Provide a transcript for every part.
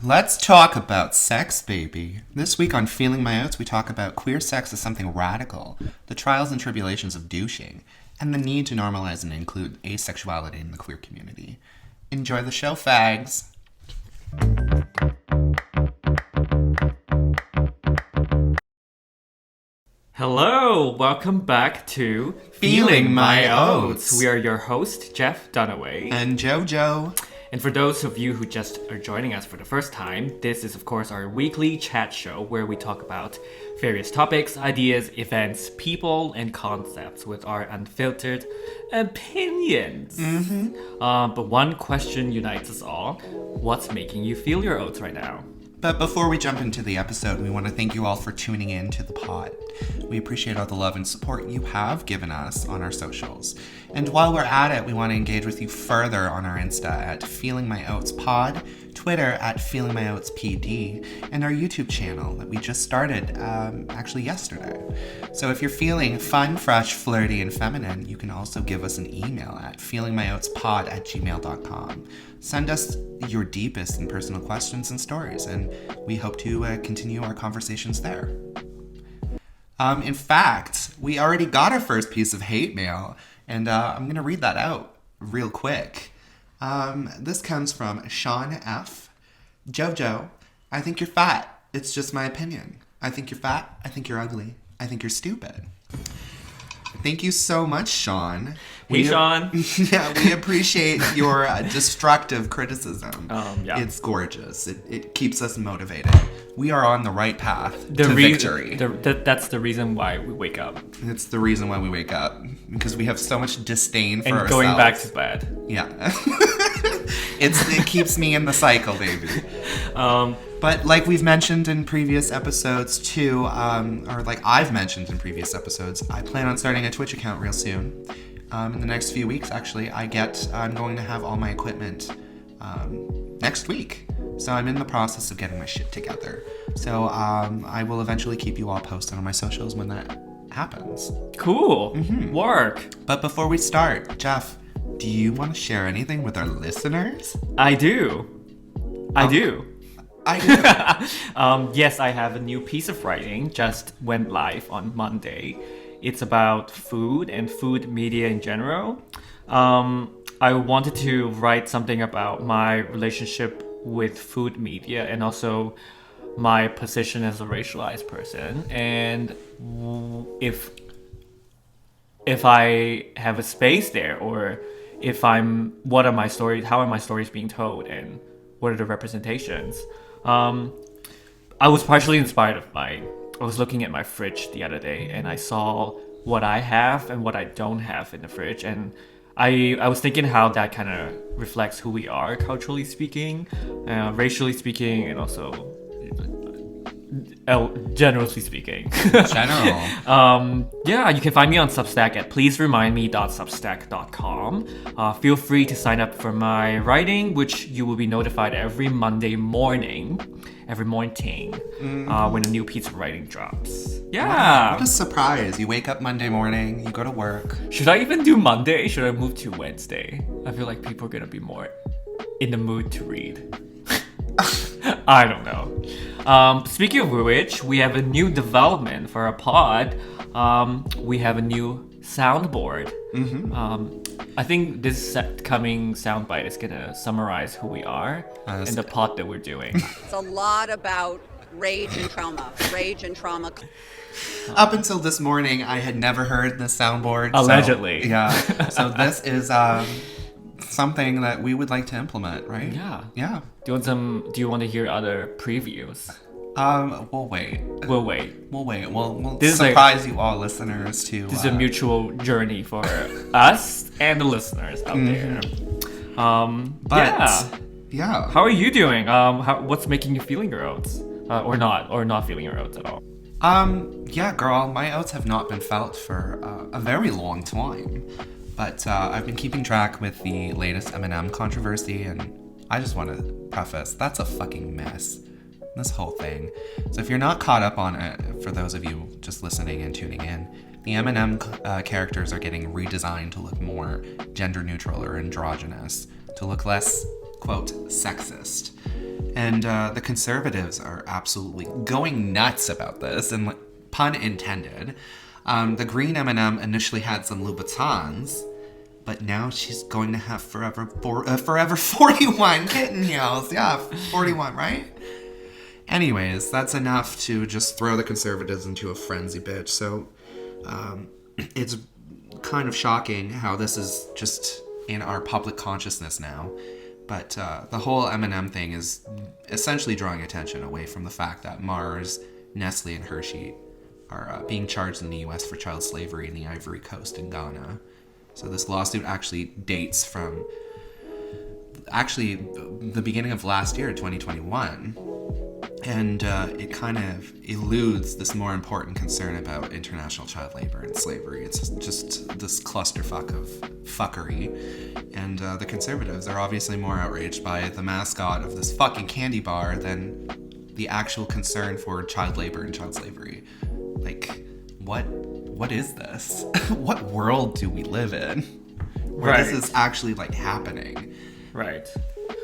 Let's talk about sex, baby. This week on Feeling My Oats, we talk about queer sex as something radical, the trials and tribulations of douching, and the need to normalize and include asexuality in the queer community. Enjoy the show, fags. Hello, welcome back to Feeling My Oats. We are your host, Jeff Dunaway. And Jojo. And for those of you who just are joining us for the first time, this is of course our weekly chat show where we talk about various topics, ideas, events, people, and concepts with our unfiltered opinions. But one question unites us all. What's making you feel your oats right now? But before we jump into the episode, we want to thank you all for tuning in to the pod. We appreciate all the love and support you have given us on our socials. And while we're at it, we want to engage with you further on our Insta at Feeling My Oats Pod, Twitter at Feeling My Oats PD, and our YouTube channel that we just started actually yesterday. So if you're feeling fun, fresh, flirty, and feminine, you can also give us an email at feelingmyoatspod@gmail.com. Send us your deepest and personal questions and stories, and we hope to continue our conversations there. In fact, we already got our first piece of hate mail, and I'm going to read that out real quick. This comes from Sean F. Jojo, I think you're fat. It's just my opinion. I think you're fat. I think you're ugly. I think you're stupid. Thank you so much, Sean. Hey, Sean. Yeah, we appreciate your destructive criticism. Yeah. It's gorgeous. It keeps us motivated. We are on the right path to victory. That's the reason why we wake up. It's the reason why we wake up. Because we have so much disdain for and ourselves. going back to bed. Yeah. It keeps me in the cycle, baby. But like we've mentioned in previous episodes too, or like I've mentioned in previous episodes, I plan on starting a Twitch account real soon. In the next few weeks, actually, I'm going to have all my equipment next week. So I'm in the process of getting my shit together. So I will eventually keep you all posted on my socials when that happens. Cool. Work. But before we start, Jeff, do you want to share anything with our listeners? I do. Yes, I have a new piece of writing, just went live on Monday. It's about food and food media in general. I wanted to write something about my relationship with food media and also my position as a racialized person. And if I have a space there, or what are my stories, how are my stories being told, and what are the representations? I was partially inspired I was looking at my fridge the other day and I saw what I have and what I don't have in the fridge, and I was thinking how that kind of reflects who we are culturally speaking, racially speaking, and also generally speaking. Yeah, you can find me on Substack at pleaseremindme.substack.com. Feel free to sign up for my writing, which you will be notified every Monday morning, when a new piece of writing drops. Yeah. Wow, what a surprise. You wake up Monday morning, you go to work. Should I even do Monday? Should I move to Wednesday? I feel like people are going to be more in the mood to read. I don't know. Speaking of which, we have a new development for our pod. We have a new soundboard. I think this coming soundbite is gonna summarize who we are and the pod that we're doing. It's a lot about rage and trauma. Up until this morning, I had never heard this soundboard. Allegedly. So, yeah. So this is something that we would like to implement, right? Yeah. Do you want to hear other previews? We'll wait. We'll surprise you all listeners too. This is a mutual journey for us and the listeners out there. Yeah. How are you doing? What's making you feeling your oats? Or not feeling your oats at all? Yeah, girl, my oats have not been felt for a very long time. But I've been keeping track with the latest Eminem controversy, and I just want to preface, that's a fucking mess. This whole thing. So if you're not caught up on it, for those of you just listening and tuning in, the Eminem characters are getting redesigned to look more gender neutral or androgynous, to look less, quote, sexist. And the conservatives are absolutely going nuts about this, and pun intended. The green M&M initially had some Louboutins, but now she's going to have forever 41 kitten nails. Yeah, 41, right? Anyways, that's enough to just throw the conservatives into a frenzy, bitch. So it's kind of shocking how this is just in our public consciousness now. But the whole M&M thing is essentially drawing attention away from the fact that Mars, Nestle, and Hershey are being charged in the U.S. for child slavery in the Ivory Coast and Ghana. So this lawsuit actually dates from the beginning of last year, 2021. And it kind of eludes this more important concern about international child labor and slavery. It's just this clusterfuck of fuckery. And the conservatives are obviously more outraged by the mascot of this fucking candy bar than the actual concern for child labor and child slavery. Like, what is this? What world do we live in where this is actually, like, happening? Right.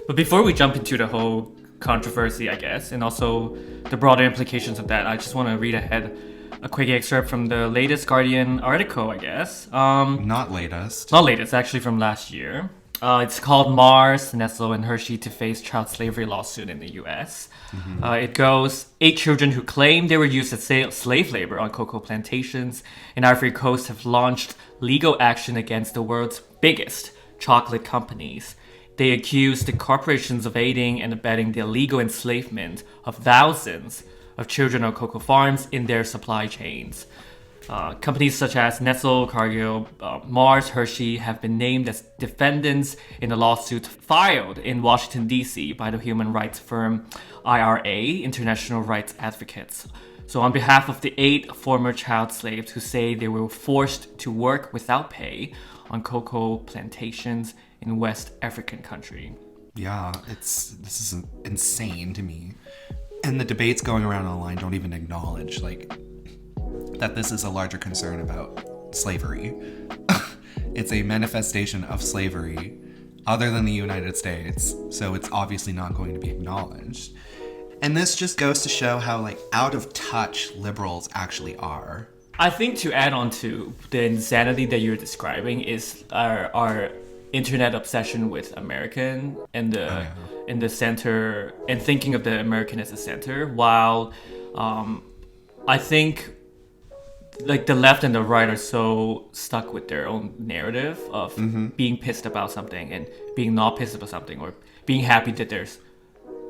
But before we jump into the whole controversy, I guess, and also the broader implications of that, I just want to read ahead a quick excerpt from the latest Guardian article, I guess. Not latest, actually from last year. It's called Mars, Nestle, and Hershey to face child slavery lawsuit in the U.S. It goes, 8 children who claim they were used as slave labor on cocoa plantations in Ivory Coast have launched legal action against the world's biggest chocolate companies. They accuse the corporations of aiding and abetting the illegal enslavement of thousands of children on cocoa farms in their supply chains. Companies such as Nestle, Cargill, Mars, Hershey have been named as defendants in a lawsuit filed in Washington, D.C. by the human rights firm IRA, International Rights Advocates. So on behalf of the 8 former child slaves who say they were forced to work without pay on cocoa plantations in West African country. Yeah, this is insane to me. And the debates going around online don't even acknowledge, like, that this is a larger concern about slavery. It's a manifestation of slavery other than the United States, so it's obviously not going to be acknowledged. And this just goes to show how, like, out of touch liberals actually are. I think to add on to the insanity that you're describing is our internet obsession with American and in the center, and thinking of the American as a center, while I think like the left and the right are so stuck with their own narrative of being pissed about something and being not pissed about something, or being happy that there's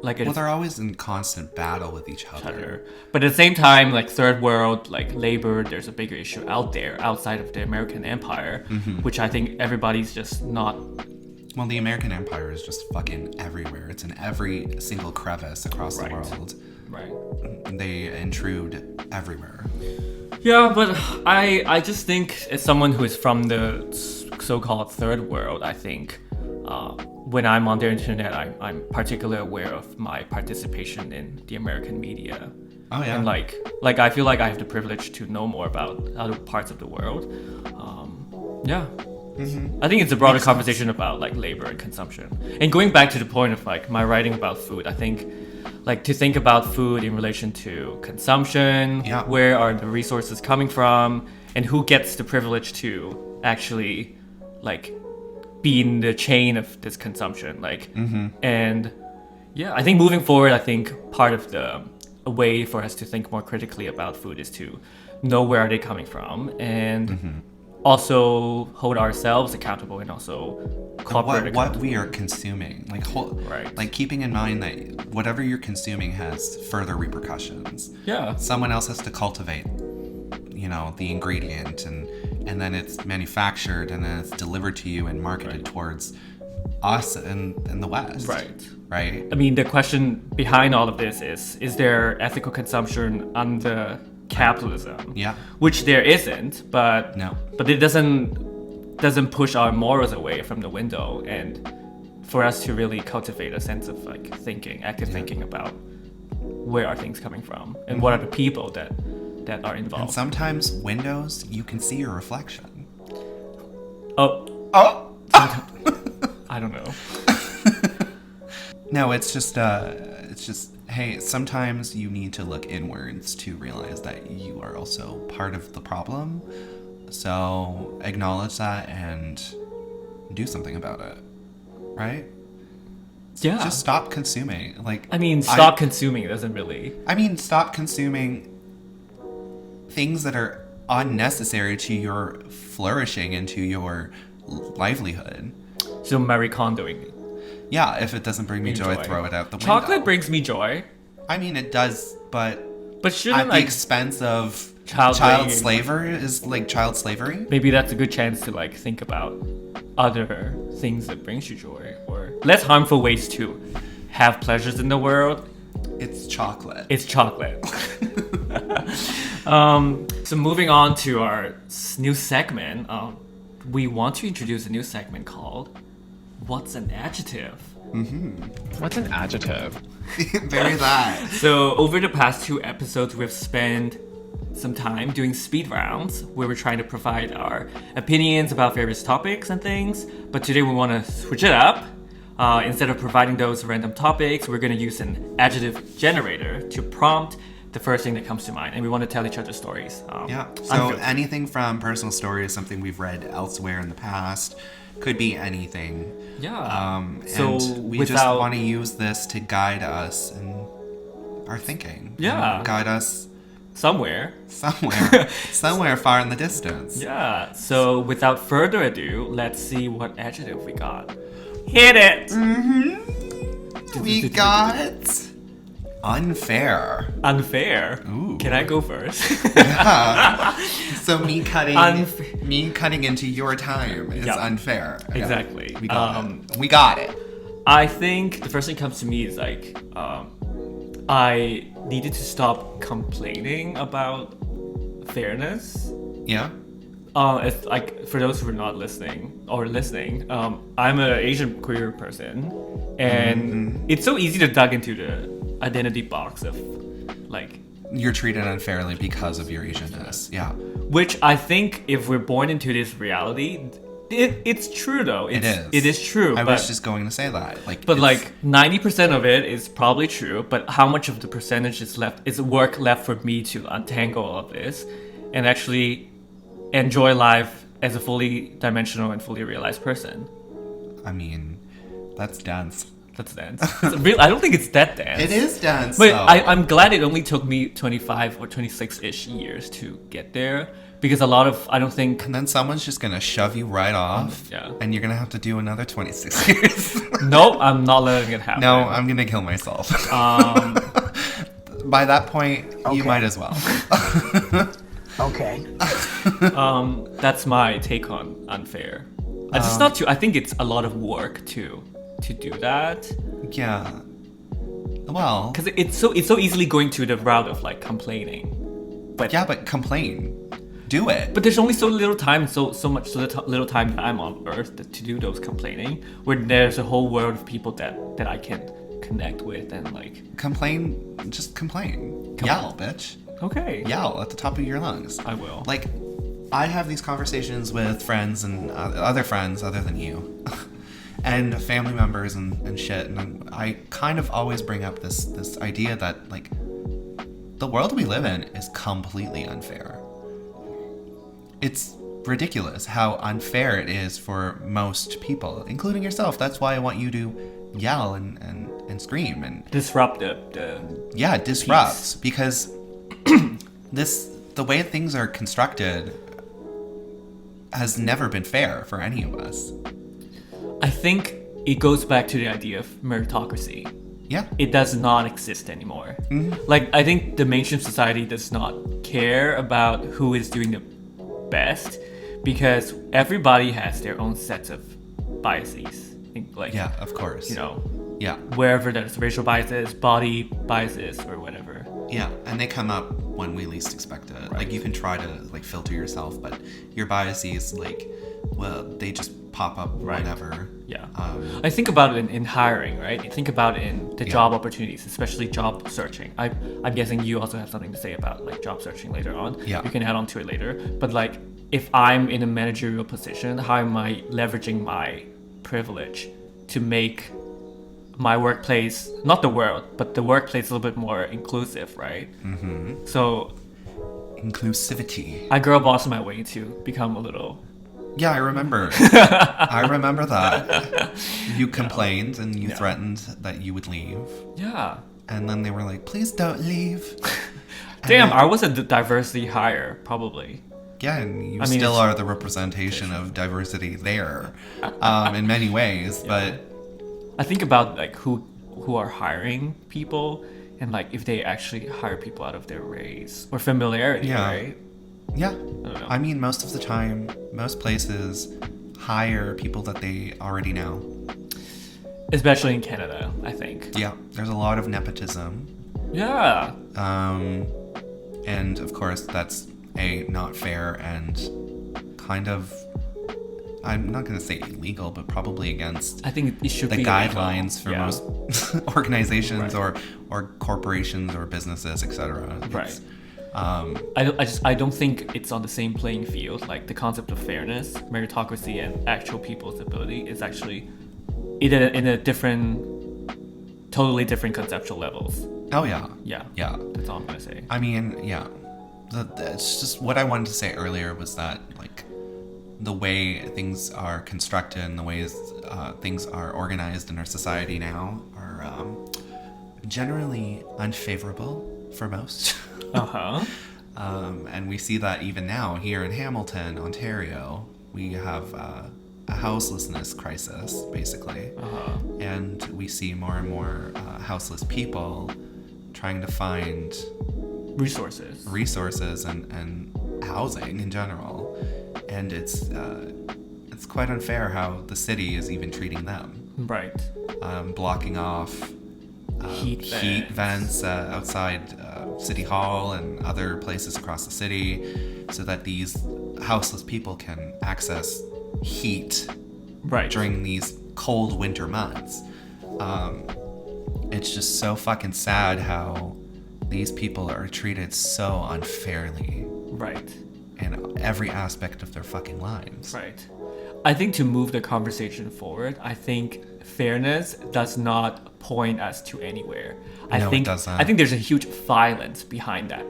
like they're always in constant battle with each other. But at the same time, like third world, like labor, there's a bigger issue out there outside of the American empire, which I think everybody's just not. Well, the American empire is just fucking everywhere. It's in every single crevice across the world. Right. They intrude everywhere. Yeah, but I just think as someone who is from the so-called third world, I think when I'm on the internet, I'm particularly aware of my participation in the American media. Oh yeah. And like I feel like I have the privilege to know more about other parts of the world. Yeah. I think it's a broader conversation about like labor and consumption. And going back to the point of like my writing about food, I think like to think about food in relation to consumption, where are the resources coming from, and who gets the privilege to actually like be in the chain of this consumption, like and yeah, I think moving forward, I think part of a way for us to think more critically about food is to know where are they coming from, and also hold ourselves accountable, and also what we are consuming, like keeping in mind that whatever you're consuming has further repercussions. Someone else has to cultivate, you know, the ingredient, and then it's manufactured, and then it's delivered to you and marketed towards us in the West. Right. I mean, the question behind all of this is there ethical consumption under capitalism? Which there isn't, but it doesn't push our morals away from the window, and for us to really cultivate a sense of like active thinking about where are things coming from, and what are the people that are involved. And sometimes windows, you can see your reflection. I don't know. No, it's just It's just, hey, sometimes you need to look inwards to realize that you are also part of the problem. So acknowledge that and do something about it, right? Yeah. Just stop consuming. Stop consuming doesn't really. Stop consuming things that are unnecessary to your flourishing and to your livelihood. So Marie Kondoing it. Yeah, if it doesn't bring me joy, throw it out the window. Chocolate brings me joy. It does, but shouldn't at the expense of child slavery is child slavery. Maybe that's a good chance to think about other things that brings you joy, or less harmful ways to have pleasures in the world. It's chocolate. It's chocolate. So moving on to our new segment, we want to introduce a new segment called What's an Adjective? What's an adjective? Very that. So over the past 2 episodes, we've spent some time doing speed rounds where we're trying to provide our opinions about various topics and things. But today we want to switch it up. Instead of providing those random topics, we're going to use an adjective generator to prompt the first thing that comes to mind. And we want to tell each other stories. So anything from personal stories, something we've read elsewhere in the past, could be anything. Yeah. And we just want to use this to guide us in our thinking. Yeah. Guide us somewhere far in the distance. Yeah. So without further ado, let's see what adjective we got. Hit it. We got unfair. Unfair. Ooh. Can I go first? Yeah. So me cutting into your time is unfair. Exactly. Yeah. We got it. I think the first thing that comes to me is I needed to stop complaining about fairness. Yeah. It's for those who are not listening, I'm an Asian queer person, and it's so easy to dug into the identity box of you're treated unfairly because of your Asianness. Yeah. Which I think if we're born into this reality, it's true though. It is true. I was just going to say that. 90% of it is probably true, but how much of the percentage is work left for me to untangle all of this and actually enjoy life as a fully dimensional and fully realized person? That's dense. That's dense. I don't think it's that dense. It is dense. But I'm glad it only took me 25 or 26-ish years to get there. Because I don't think... And then someone's just going to shove you right off. Yeah. And you're going to have to do another 26 years. Nope, I'm not letting it happen. No, I'm going to kill myself. By that point, you might as well. Okay. That's my take on unfair. I think it's a lot of work to do that. Yeah. Well, because it's so easily going to the route of complaining. But complain. Do it. But there's only so little time, so little time that I'm on Earth to do those complaining. Where there's a whole world of people that I can connect with and complain. Just complain. Yell, bitch. Okay. Yell at the top of your lungs. I will. I have these conversations with friends and other friends other than you. And family members and shit, and I kind of always bring up this idea that the world we live in is completely unfair. It's ridiculous how unfair it is for most people, including yourself. That's why I want you to yell and scream and disrupt disrupt peace. Because the way things are constructed has never been fair for any of us. I think it goes back to the idea of meritocracy. Yeah. It does not exist anymore. Mm-hmm. I think the mainstream society does not care about who is doing the best because everybody has their own sets of biases. Yeah, of course. Yeah. Wherever there's racial biases, body biases, or whatever. Yeah, and they come up when we least expect it. Right. You can try to filter yourself, but your biases they just pop up whenever. Yeah. I think about it in hiring, right? I think about it in the job opportunities, especially job searching. I'm guessing you also have something to say about job searching later on. Yeah. You can add on to it later. But if I'm in a managerial position, how am I leveraging my privilege to make my workplace, not the world, but the workplace is a little bit more inclusive, right? Mm-hmm. So Inclusivity. I girl boss my way to become a little. Yeah, I remember. I remember that. You complained and you threatened that you would leave. Yeah. And then they were like, please don't leave. Damn, I was a diversity hire, probably. Yeah, and you I mean, still it's- are the representation of diversity there in many ways. But I think about like who are hiring people and like if they actually hire people out of their race or familiarity, Yeah. right? yeah, know. I mean, most of the time, most places hire people that they already know. Especially in Canada, I think. Yeah, there's a lot of nepotism. Yeah. And of course, that's not fair and kind of, I'm not going to say illegal, but probably against I think it should the be guidelines for illegal. most organizations Right. or corporations or businesses, etc. Right. I don't think it's on the same playing field. Like the concept of fairness, meritocracy, and actual people's ability is actually in a different, totally different conceptual levels. Oh yeah. Yeah. Yeah. That's all I'm gonna say. I mean, yeah. It's just what I wanted to say earlier was that like the way things are constructed and the ways things are organized in our society now are generally unfavorable for most. Uh-huh. And we see that even now here in Hamilton, Ontario, we have a houselessness crisis, basically. Uh-huh. And we see more and more houseless people trying to find resources and housing in general. And it's quite unfair how the city is even treating them. Right. Blocking off Heat vents outside City Hall and other places across the city so that these houseless people can access heat Right. during these cold winter months. It's just so fucking sad how these people are treated so unfairly Right. in every aspect of their fucking lives. Right. I think to move the conversation forward, I think fairness does not point us to anywhere. I No, it think doesn't. I think there's a huge violence behind that.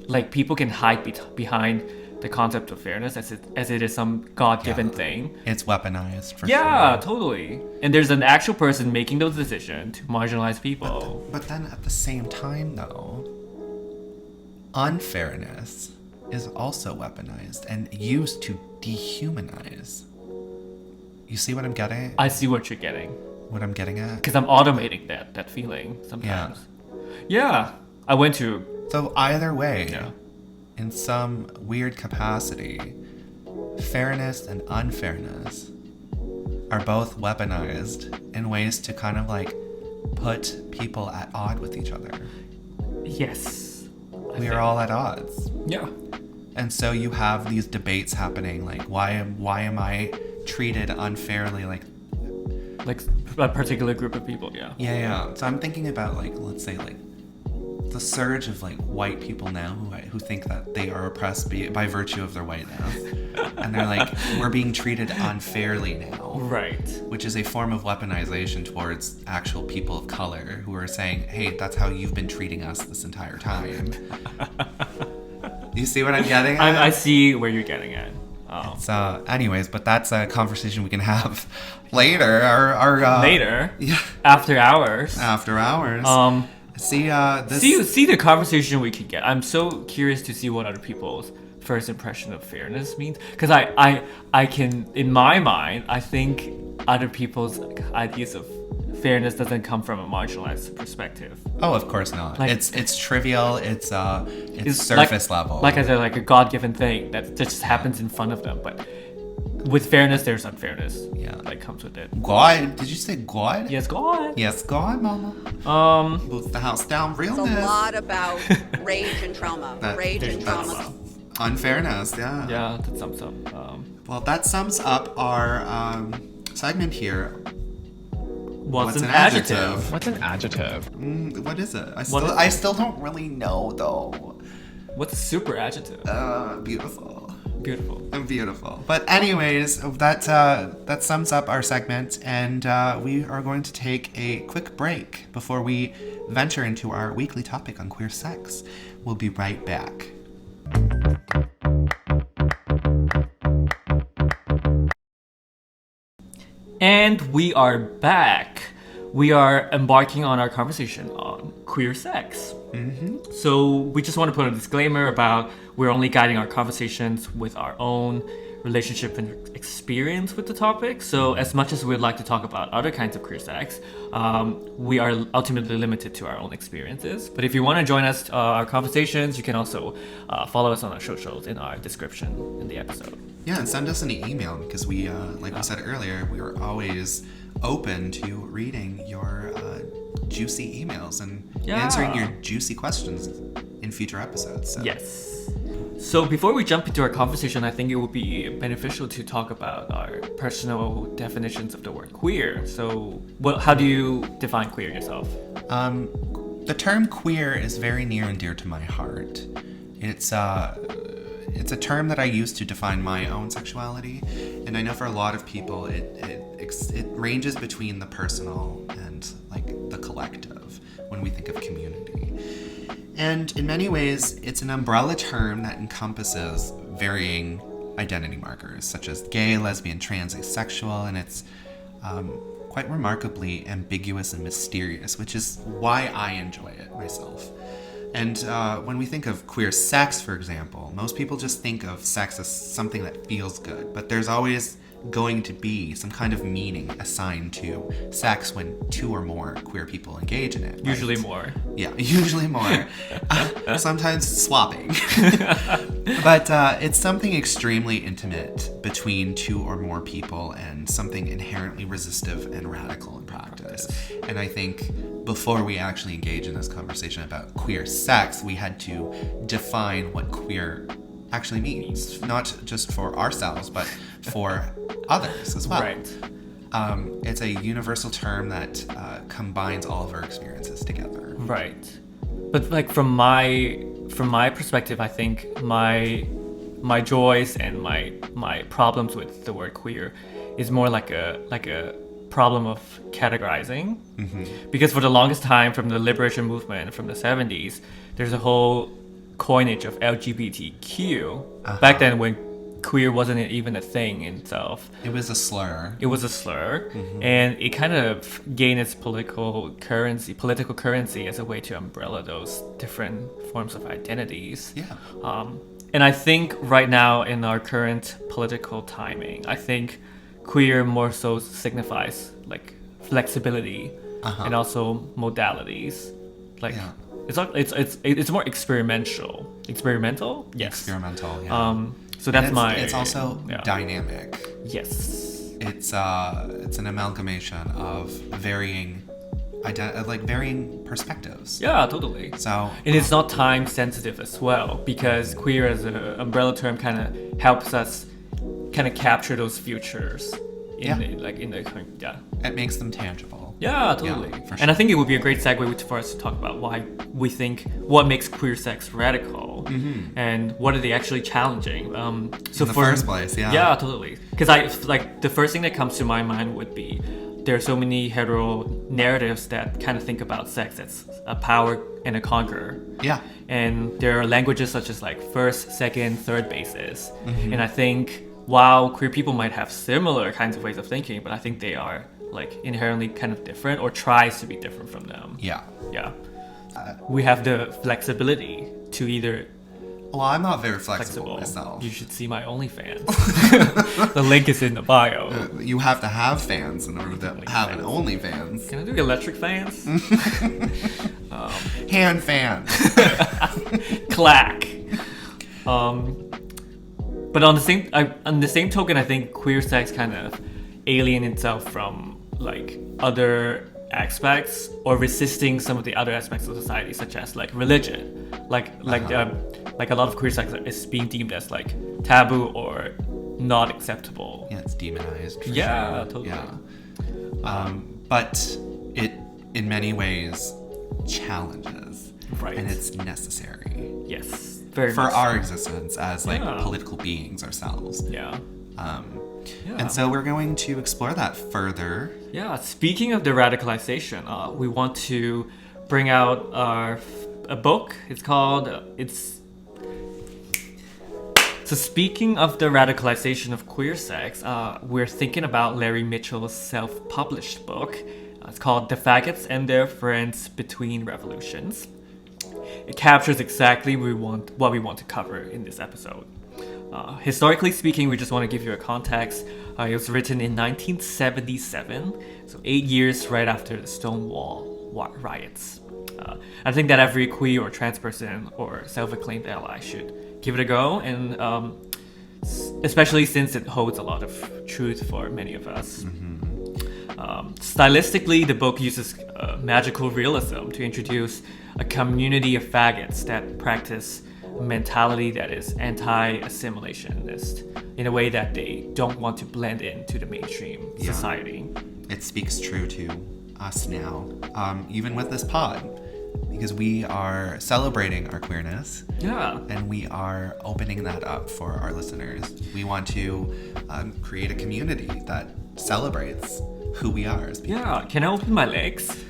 Like people can hide behind the concept of fairness as it is some God-given thing. It's weaponized for Yeah, sure. totally. And there's an actual person making those decisions to marginalize people. But then at the same time, though, unfairness is also weaponized and used to dehumanize. You see what I'm getting? I see what you're getting. What I'm getting at? Because I'm automating that feeling sometimes. Yeah. I went to... So either way, Yeah. in some weird capacity, fairness and unfairness are both weaponized in ways to kind of like put people at odds with each other. Yes. We are all at odds. Yeah. And so you have these debates happening like why am I treated unfairly, like Like a particular group of people, yeah. yeah. So I'm thinking about like, let's say like the surge of like white people now who think that they are oppressed by virtue of their whiteness, and they're like, we're being treated unfairly now, Right. which is a form of weaponization towards actual people of color who are saying, hey, that's how you've been treating us this entire time. You see what I'm getting at? I see where you're getting at. So, anyways, but that's a conversation we can have later. Later, Yeah. after hours. After hours. See, this. See the conversation we could get. I'm so curious to see what other people's first impression of fairness means. Because I can, in my mind, I think other people's ideas of fairness doesn't come from a marginalized perspective. Oh, of course not. Like- It's trivial. It's It's surface level. Like I said, like a God-given thing that just happens in front of them. But with fairness, there's unfairness. Yeah. That comes with it. God? Did you say God? Yes, God. Yes, God, mama. Boots the house down It's realness. a lot about rage and trauma. Rage and That's trauma. unfairness. Yeah. Yeah, that sums up. Well, that sums up our segment here. What's an adjective? What's an adjective? What is it? What is I still don't really know though. What's a super adjective? Beautiful. Beautiful. Beautiful. But anyways, that sums up our segment, and we are going to take a quick break before we venture into our weekly topic on queer sex. We'll be right back. And we are back. We are embarking on our conversation on queer sex. So we just want to put a disclaimer about we're only guiding our conversations with our own relationship and experience with the topic. So as much as we'd like to talk about other kinds of queer sex, we are ultimately limited to our own experiences. But if you want to join us, our conversations, you can also follow us on our socials in our description in the episode. Yeah, and send us an email because we, like we said earlier, we are always open to reading your juicy emails and answering your juicy questions in future episodes. So. Yes. So before we jump into our conversation, I think it would be beneficial to talk about our personal definitions of the word queer. So how do you define queer yourself? The term queer is very near and dear to my heart. It's a term that I use to define my own sexuality, and I know for a lot of people it ranges between the personal and like the collective when we think of community. And in many ways, it's an umbrella term that encompasses varying identity markers such as gay, lesbian, trans, asexual, and it's quite remarkably ambiguous and mysterious, which is why I enjoy it myself. And when we think of queer sex, for example, most people just think of sex as something that feels good, but there's always going to be some kind of meaning assigned to sex when two or more queer people engage in it. Right? Usually more. Yeah, usually more. Sometimes swapping. But it's something extremely intimate between two or more people and something inherently resistive and radical in practice. And I think before we actually engage in this conversation about queer sex, we had to define what queer actually means, not just for ourselves, but for others as well. Right. It's a universal term that combines all of our experiences together. Right. But like from my perspective, I think my joys and my problems with the word queer is more like a problem of categorizing. Because for the longest time, from the liberation movement from the 70s, there's a whole coinage of LGBTQ. Back then when queer wasn't even a thing in itself. It was a slur. And it kind of gained its political currency as a way to umbrella those different forms of identities. Yeah. And I think right now in our current political timing, I think queer more so signifies like flexibility and also modalities. Like it's more experimental. Experimental? Yes. Experimental, yeah. So that's it's also dynamic. Yes. It's an amalgamation of varying perspectives. Yeah, totally. So and it's not time sensitive as well, because queer as an umbrella term kind of helps us kind of capture those futures it makes them tangible. Yeah, totally. Yeah, for sure. And I think it would be a great segue for us to talk about why we think what makes queer sex radical and what are they actually challenging. So in the first place, yeah, totally. Because the first thing that comes to my mind would be there are so many hetero narratives that kind of think about sex as a power and a conqueror. Yeah. And there are languages such as like first, second, third basis. And I think while queer people might have similar kinds of ways of thinking, but I think they are like inherently kind of different or tries to be different from them. Yeah. Yeah. We have the flexibility to either... Well, I'm not very flexible myself. You should see my OnlyFans. The link is in the bio. You have to have fans in order to have an OnlyFans. Can I do electric fans? Hand fans. Clack. But on the same token, I think queer sex kind of alien itself from like other aspects or resisting some of the other aspects of society, such as like religion. Like a lot of queer sex is being deemed as like taboo or not acceptable. Yeah, it's demonized. Yeah, sure. totally. Yeah. But it in many ways challenges. Right. And it's necessary. Yes. Very for much our so. existence as like Yeah. political beings ourselves. Yeah. Yeah. And so we're going to explore that further. Yeah, speaking of the radicalization, we want to bring out a book. It's called So speaking of the radicalization of queer sex, we're thinking about Larry Mitchell's self-published book. It's called The Faggots and Their Friends Between Revolutions. It captures exactly what we want to cover in this episode. Historically speaking, we just want to give you a context. It was written in 1977, so 8 years right after the Stonewall riots. I think that every queer or trans person or self-acclaimed ally should give it a go, and especially since it holds a lot of truth for many of us. Stylistically, the book uses magical realism to introduce a community of faggots that practice a mentality that is anti-assimilationist in a way that they don't want to blend into the mainstream society. It speaks true to us now, even with this pod, because we are celebrating our queerness. Yeah. And we are opening that up for our listeners. We want to create a community that celebrates who we are as people. Yeah. Can I open my legs?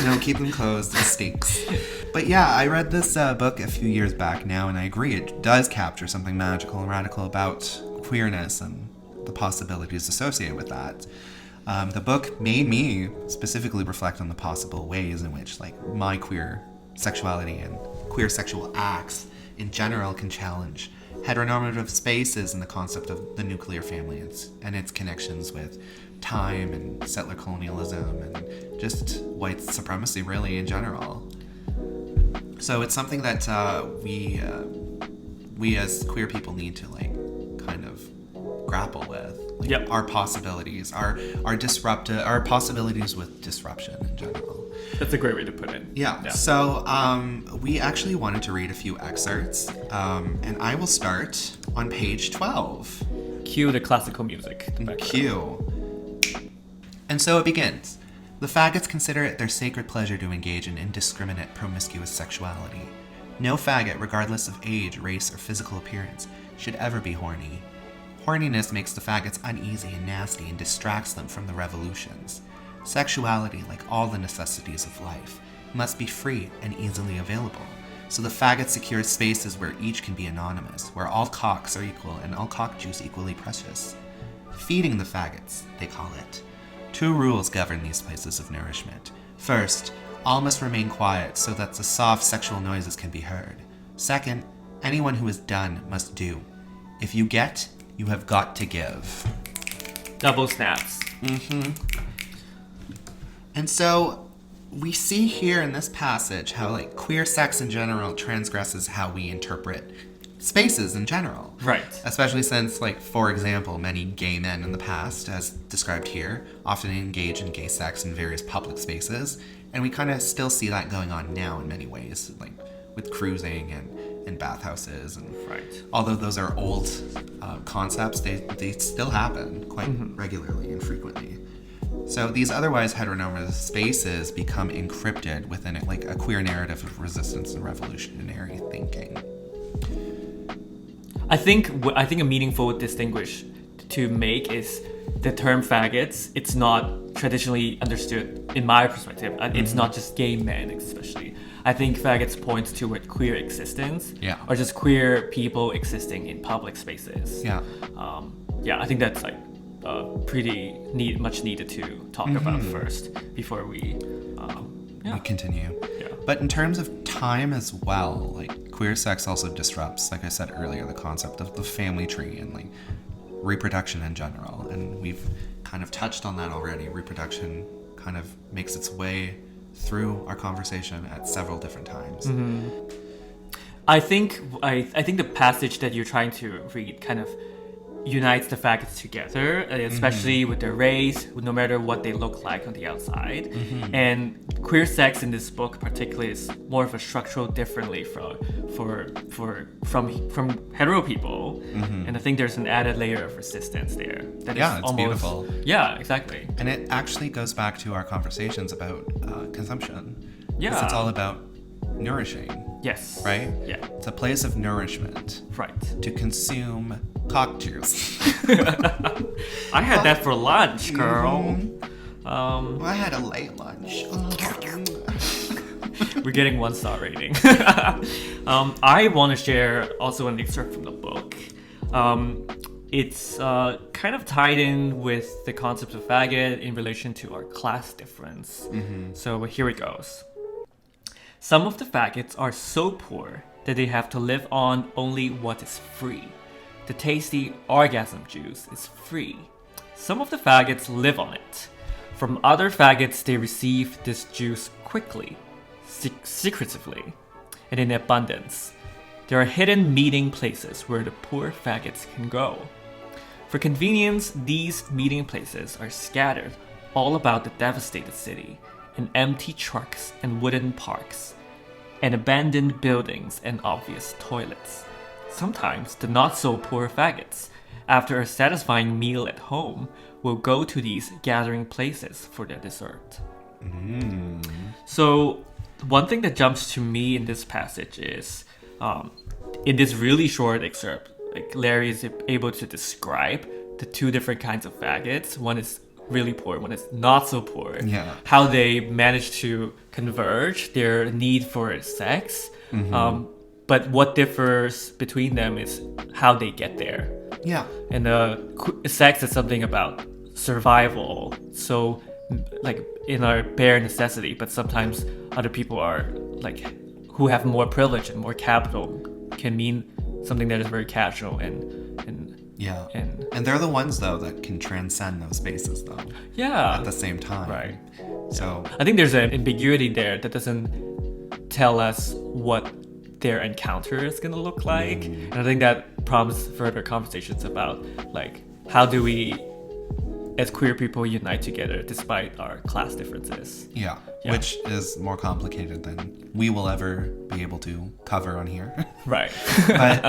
No, keep them closed. It stinks. But yeah, I read this book a few years back now, and I agree. It does capture something magical and radical about queerness and the possibilities associated with that. The book made me specifically reflect on the possible ways in which, like, my queer sexuality and queer sexual acts in general can challenge heteronormative spaces and the concept of the nuclear family and its connections with time and settler colonialism and just white supremacy, really, in general. So it's something that we as queer people need to, like, kind of grapple with. Like, Yep. our possibilities, our possibilities with disruption in general. That's a great way to put it. Yeah. So we actually wanted to read a few excerpts, and I will start on page 12. Cue the classical music. Cue. And so it begins. The faggots consider it their sacred pleasure to engage in indiscriminate promiscuous sexuality. No faggot, regardless of age, race, or physical appearance, should ever be horny. Horniness makes the faggots uneasy and nasty and distracts them from the revolutions. Sexuality, like all the necessities of life, must be free and easily available. So the faggot secures spaces where each can be anonymous, where all cocks are equal and all cock juice equally precious. Feeding the faggots, they call it. 2 rules govern these places of nourishment. First, all must remain quiet so that the soft sexual noises can be heard. Second, anyone who is done must do. If you get, you have got to give. Double snaps. And so we see here in this passage how, like, queer sex in general transgresses how we interpret spaces in general. Right. Especially since, like, for example, many gay men in the past, as described here, often engage in gay sex in various public spaces. And we kind of still see that going on now in many ways, like with cruising and bathhouses. And Right. although those are old concepts, they still happen quite regularly and frequently. So these otherwise heteronormative spaces become encrypted within it, like a queer narrative of resistance and revolutionary thinking. I think a meaningful distinguish to make is the term faggots. It's not traditionally understood in my perspective. It's not just gay men, especially. I think faggots points toward queer existence, Yeah. or just queer people existing in public spaces. Yeah. I think that's like pretty much needed to talk about first before we We continue. Yeah. But in terms of time as well, like, queer sex also disrupts, like I said earlier, the concept of the family tree and, like, reproduction in general. And we've kind of touched on that already. Reproduction kind of makes its way through our conversation at several different times. I think the passage that you're trying to read kind of unites the faggots together, especially with their race, no matter what they look like on the outside. And queer sex in this book particularly is more of a structural differently from hetero people. And I think there's an added layer of resistance there. That Yeah, is it's beautiful. Yeah, exactly. And it actually goes back to our conversations about consumption. Yeah. 'Cause it's all about nourishing, Yes. right? Yeah. It's a place of nourishment Right. to consume cock juice. I had that for lunch, girl. I had a late lunch. We're getting 1-star rating. I want to share also an excerpt from the book. It's kind of tied in with the concept of faggot in relation to our class difference. So here it goes. Some of the faggots are so poor that they have to live on only what is free. The tasty orgasm juice is free. Some of the faggots live on it. From other faggots, they receive this juice quickly, secretively, and in abundance. There are hidden meeting places where the poor faggots can go. For convenience, these meeting places are scattered all about the devastated city, in empty trucks and wooden parks, and abandoned buildings and obvious toilets. Sometimes the not-so-poor faggots, after a satisfying meal at home, will go to these gathering places for their dessert. So, one thing that jumps to me in this passage is, in this really short excerpt, like Larry is able to describe the two different kinds of faggots. One is really poor, one is not so poor. Yeah. How they manage to converge their need for sex. But what differs between them is how they get there. Yeah. And sex is something about survival. So, like, in our bare necessity, but sometimes other people are, like, who have more privilege and more capital can mean something that is very casual and Yeah. And they're the ones, though, that can transcend those spaces, though, yeah. at the same time. Right. So, I think there's an ambiguity there that doesn't tell us what their encounter is going to look like. And I think that prompts further conversations about, like, how do we, as queer people, unite together despite our class differences. yeah. Yeah. Which is more complicated than we will ever be able to cover on here. Right. But,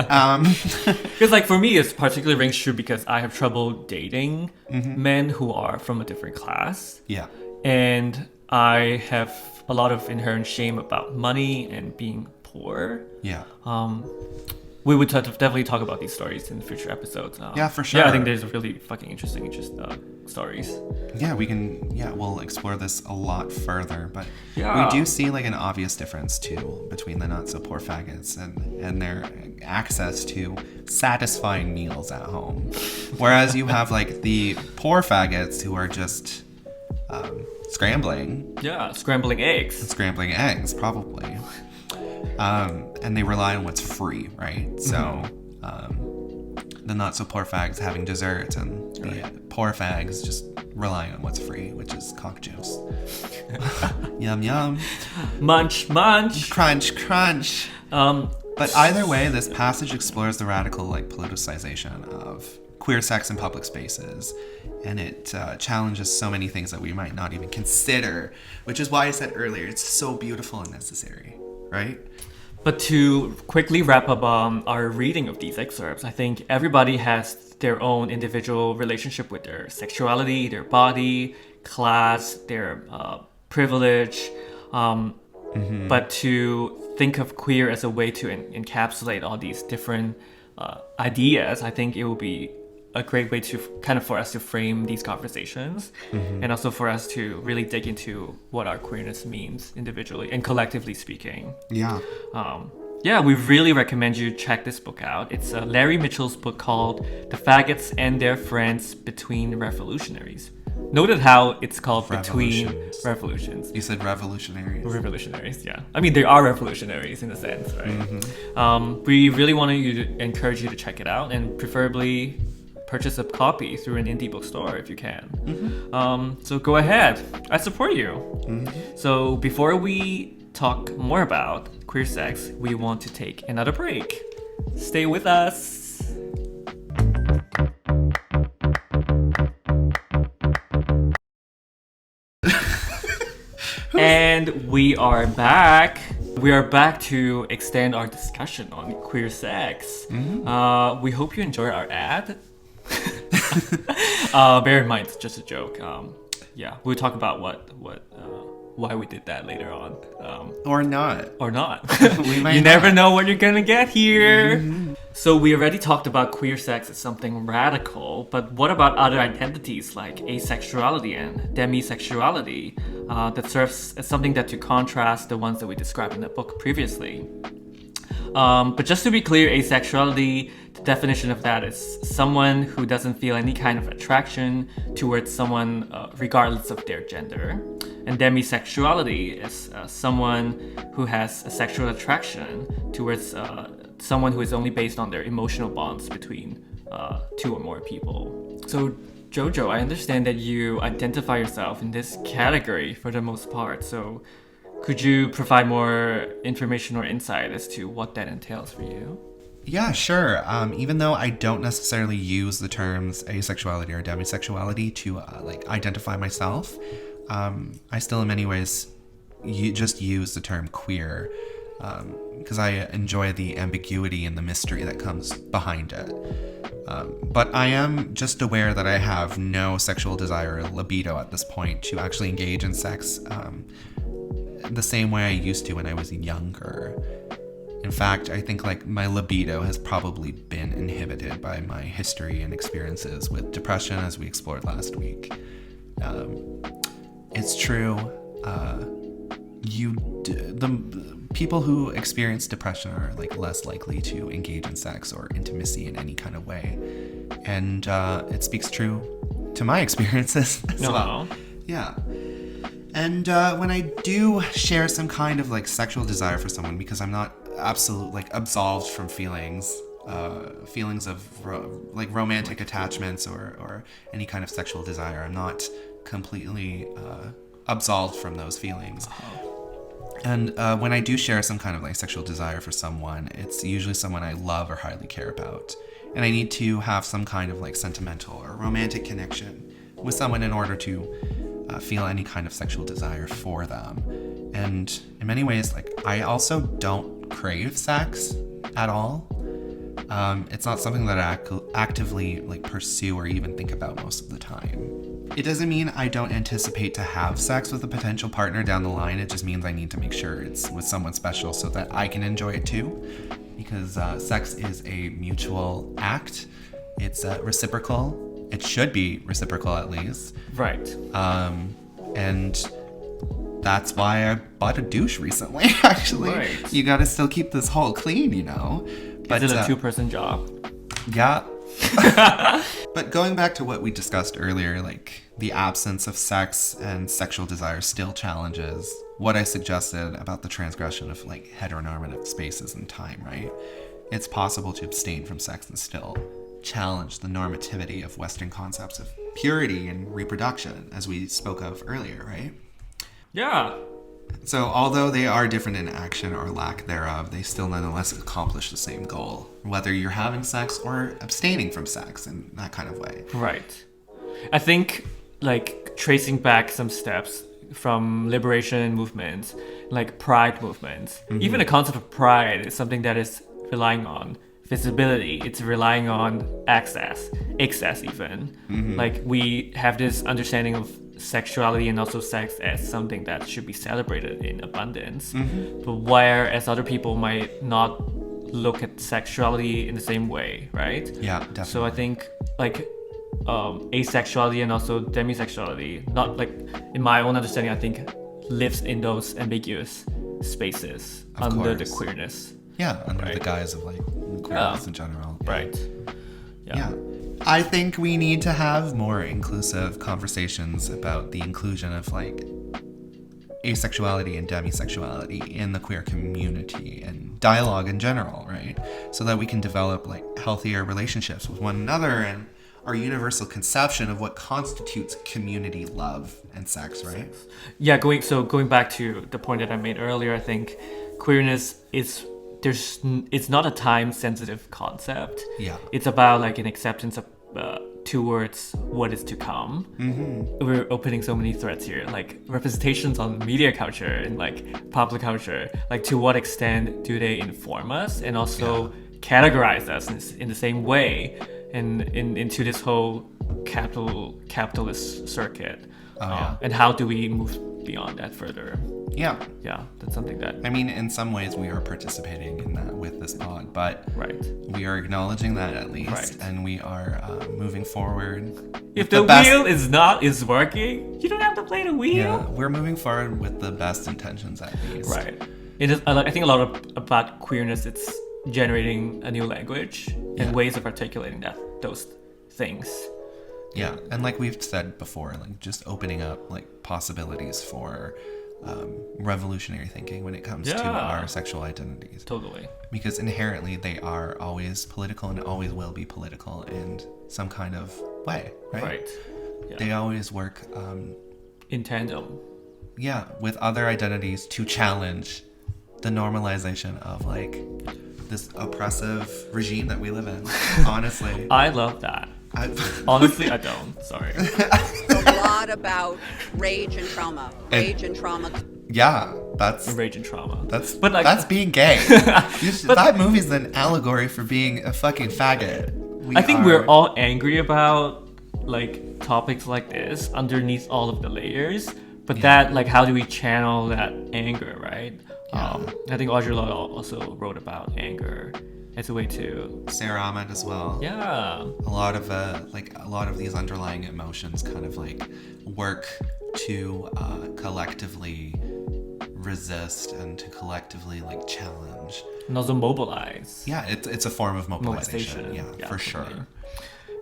Because, like, for me, it's particularly rings true because I have trouble dating men who are from a different class. yeah. And I have a lot of inherent shame about money and being poor. Yeah. We would definitely talk about these stories in future episodes. Yeah, for sure. Yeah, I think there's really fucking interesting stories. Yeah, we'll explore this a lot further, but Yeah. we do see, like, an obvious difference, too, between the not-so-poor faggots and their access to satisfying meals at home. Whereas you have, like, the poor faggots who are just scrambling Scrambling eggs. scrambling eggs, probably. And they rely on what's free, right? So, the not-so-poor fags having dessert, and the poor fags just relying on what's free, which is cock juice. Yum, yum. Munch, munch. Crunch, crunch. But either way, this passage explores the radical, like, politicization of queer sex in public spaces, and it challenges so many things that we might not even consider, which is why I said earlier, it's so beautiful and necessary, right? But to quickly wrap up our reading of these excerpts, I think everybody has their own individual relationship with their sexuality, their body, class, their privilege. But to think of queer as a way to encapsulate all these different ideas, I think it will be a great way to kind of for us to frame these conversations, and also for us to really dig into what our queerness means individually and collectively speaking. Yeah. Yeah, we really recommend you check this book out. It's Larry Mitchell's book called The Faggots and Their Friends Between Revolutionaries. Noted how it's called Between Revolutions. You said revolutionaries. Revolutionaries, yeah. I mean, they are revolutionaries in a sense, right? We really want to encourage you to check it out, and preferably purchase a copy through an indie bookstore if you can. So go ahead. I support you. So before we talk more about queer sex, we want to take another break. Stay with us. And we are back. We are back to extend our discussion on queer sex. We hope you enjoy our ad. Bear in mind, it's just a joke. Yeah, we'll talk about what why we did that later on. Or not. Or not. We might You not. never know what you're gonna get here. So we already talked about queer sex as something radical, but what about other identities like asexuality and demisexuality that serves as something that to contrast the ones that we described in the book previously? But just to be clear, asexuality, the definition of that is someone who doesn't feel any kind of attraction towards someone regardless of their gender. And demisexuality is someone who has a sexual attraction towards someone who is only based on their emotional bonds between two or more people. So Jojo, I understand that you identify yourself in this category for the most part. So could you provide more information or insight as to what that entails for you? Yeah, sure. Even though I don't necessarily use the terms asexuality or demisexuality to identify myself, I still in many ways just use the term queer because I enjoy the ambiguity and the mystery that comes behind it. But I am just aware that I have no sexual desire or libido at this point to actually engage in sex the same way I used to when I was younger. In fact, I think my libido has probably been inhibited by my history and experiences with depression, as we explored last week. It's true. The people who experience depression are less likely to engage in sex or intimacy in any kind of way, and it speaks true to my experiences as well. Yeah. And when I do share some kind of sexual desire for someone, because I'm not absolutely absolved from feelings of romantic attachments or any kind of sexual desire, I'm not completely absolved from those feelings. And when I do share some kind of sexual desire for someone, it's usually someone I love or highly care about, and I need to have some kind of sentimental or romantic connection with someone in order to feel any kind of sexual desire for them. And in many ways, I also don't crave sex at all. It's not something that I actively pursue or even think about most of the time. It doesn't mean I don't anticipate to have sex with a potential partner down the line. It just means I need to make sure it's with someone special so that I can enjoy it too. Because sex is a mutual act. It's reciprocal. It should be reciprocal at least. Right. And that's why I bought a douche recently, actually. Right. You gotta still keep this hole clean, But is it a two-person job? Yeah. But going back to what we discussed earlier, the absence of sex and sexual desire still challenges what I suggested about the transgression of heteronormative spaces and time, right? It's possible to abstain from sex and still challenge the normativity of Western concepts of purity and reproduction, as we spoke of earlier, right? Yeah. So although they are different in action or lack thereof, they still nonetheless accomplish the same goal, whether you're having sex or abstaining from sex in that kind of way. Right. I think tracing back some steps from liberation movements, pride movements, even the concept of pride is something that is relying on visibility. It's relying on access even. We have this understanding of sexuality and also sex as something that should be celebrated in abundance, but whereas other people might not look at sexuality in the same way, right? Yeah, definitely. So I think asexuality and also demisexuality, not in my own understanding, I think lives in those ambiguous spaces under the queerness. Yeah, under the guise of queerness in general. Right. Yeah. I think we need to have more inclusive conversations about the inclusion of asexuality and demisexuality in the queer community and dialogue in general, right? So that we can develop healthier relationships with one another and our universal conception of what constitutes community love and sex, right? Yeah, going back to the point that I made earlier, I think queerness is it's not a time-sensitive concept. Yeah. It's about an acceptance of towards what is to come. We're opening so many threads here, representations on media culture and popular culture. To what extent do they inform us and also categorize us in the same way and into this whole capitalist circuit? And how do we move beyond that further. Yeah. Yeah, that's something that... I mean, in some ways, we are participating in that with this pod, but Right. we are acknowledging that at least, Right. and we are moving forward. If with the best- wheel is working, you don't have to play the wheel. Yeah, we're moving forward with the best intentions at least. Right. It is, I think a lot about queerness, it's generating a new language and ways of articulating those things. Yeah, and like we've said before, like just opening up like possibilities for revolutionary thinking when it comes to our sexual identities. Totally. Because inherently they are always political and always will be political in some kind of way, right? Right. Yeah. They always work, In tandem. with other identities to challenge the normalization of like this oppressive regime that we live in. Honestly, I love that. Honestly, I don't. Sorry. It's a lot about rage and trauma. Rage and trauma. yeah, that's Rage and trauma. but like, that's being gay. That movie's an allegory for being a fucking faggot. I think we're all angry about like topics like this underneath all of the layers, but that like how do we channel that anger, right? I think Audre Lorde also wrote about anger as a way to... Sarah Ahmed as well. Yeah. A lot of these underlying emotions kind of like work to collectively resist and to collectively like challenge. And also mobilize. Yeah, it's a form of mobilization. Yeah, for totally. sure.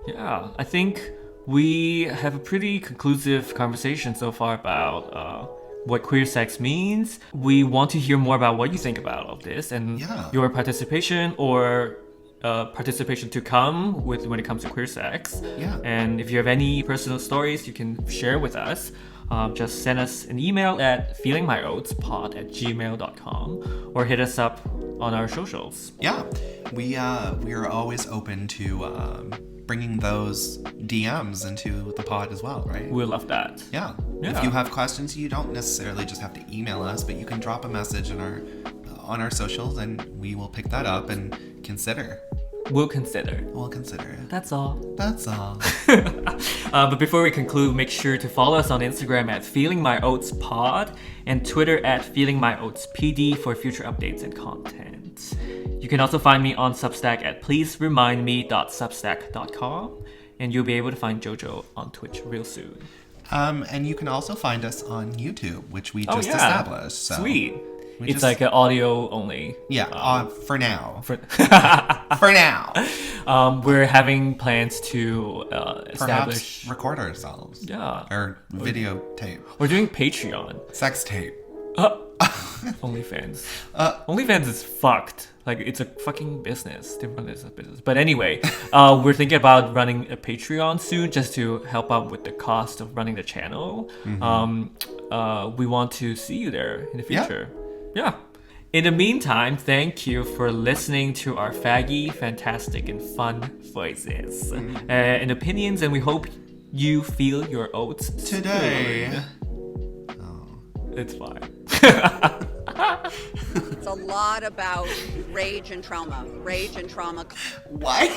Yeah, I think we have a pretty conclusive conversation so far about what queer sex means. We want to hear more about what you think about all of this and your participation or participation to come with when it comes to queer sex. Yeah. And if you have any personal stories you can share with us, just send us an email at feelingmyoatspod@gmail.com or hit us up on our socials. Yeah, we are always open to bringing those DMs into the pod as well, right? We'll love that. Yeah. If you have questions, you don't necessarily just have to email us, but you can drop a message on our socials, and we will pick that up and consider. We'll consider. We'll consider it. That's all. That's all. But before we conclude, make sure to follow us on Instagram at Feeling My Oats Pod and Twitter at Feeling My Oats PD for future updates and content. You can also find me on Substack at pleaseremindme.substack.com, and you'll be able to find Jojo on Twitch real soon. And you can also find us on YouTube, which we just established. So Sweet. It's like an audio only. Yeah, for now. For now. We're having plans to establish... Perhaps record ourselves. Yeah. Or videotape. We're doing Patreon. Sex tape. OnlyFans. OnlyFans is fucked. Like, it's a fucking business. They run it as a business. But anyway, we're thinking about running a Patreon soon just to help out with the cost of running the channel. Mm-hmm. We want to see you there in the future. Yeah. In the meantime, thank you for listening to our faggy, fantastic, and fun voices and opinions, and we hope you feel your oats today. It's fine. It's a lot about rage and trauma. Rage and trauma. Why?